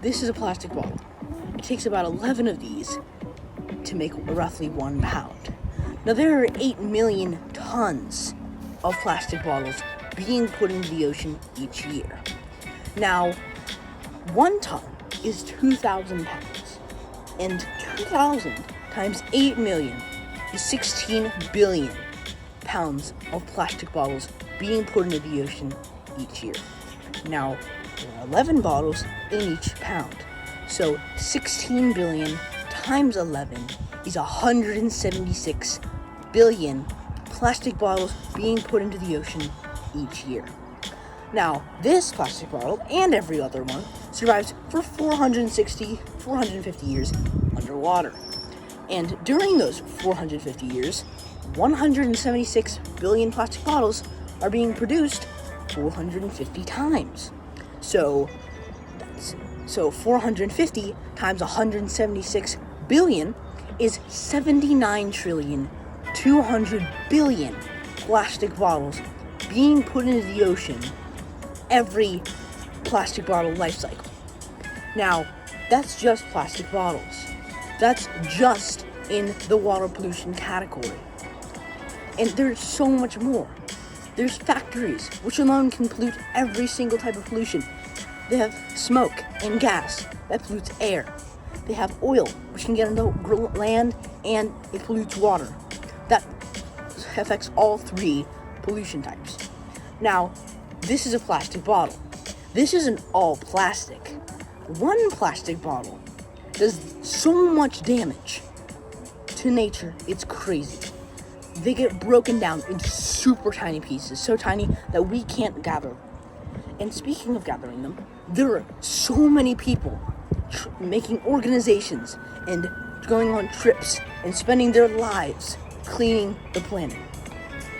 this is a plastic bottle. It takes about 11 of these to make roughly 1 pound. Now there are 8 million tons of plastic bottles being put into the ocean each year. Now, 1 ton is 2,000 pounds, and 2,000 times 8 million is 16 billion pounds of plastic bottles being put into the ocean each year. Now, there are 11 bottles in each pound, so 16 billion times 11 is 176 billion plastic bottles being put into the ocean each year. Now, this plastic bottle, and every other one, survives for 450 years underwater. And during those 450 years, 176 billion plastic bottles are being produced 450 times. So 450 times 176 billion is 79 trillion 200 billion plastic bottles being put into the ocean every plastic bottle life cycle. Now, that's just plastic bottles. That's just in the water pollution category. And there's so much more. There's factories, which alone can pollute every single type of pollution. They have smoke and gas that pollutes air. They have oil, which can get into land and it pollutes water. That affects all 3 pollution types. Now, this is a plastic bottle. This isn't all plastic. 1 plastic bottle does so much damage to nature, it's crazy. They get broken down into super tiny pieces, so tiny that we can't gather them. And speaking of gathering them, there are so many people making organizations and going on trips and spending their lives cleaning the planet.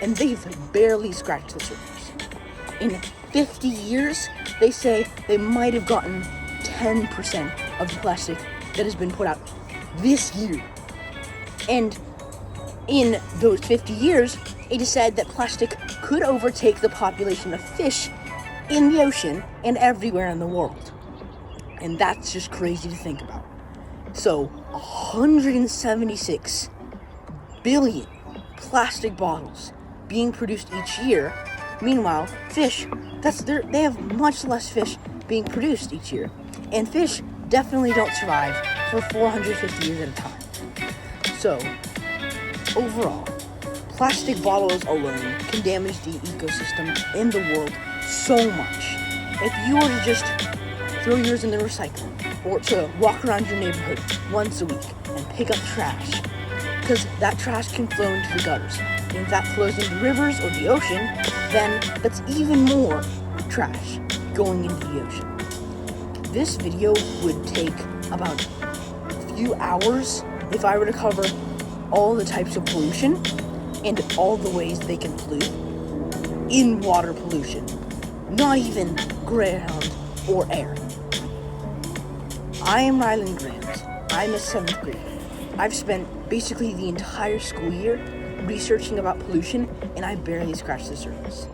And they've barely scratched the surface. In 50 years, they say they might have gotten 10% of the plastic that has been put out this year. And in those 50 years, it is said that plastic could overtake the population of fish in the ocean and everywhere in the world. And that's just crazy to think about. So, 176 billion plastic bottles being produced each year. Meanwhile, fish, they have much less fish being produced each year. And fish definitely don't survive for 450 years at a time. So, overall, plastic bottles alone can damage the ecosystem in the world so much. If you were to just throw yours in the recycling, or to walk around your neighborhood once a week and pick up trash, because that trash can flow into the gutters. And if that flows into rivers or the ocean, then that's even more trash going into the ocean. This video would take about a few hours if I were to cover all the types of pollution and all the ways they can pollute in water pollution, not even ground or air. I am Ryland Gramz. I'm a 7th grader. I've spent basically the entire school year researching about pollution, and I barely scratched the surface.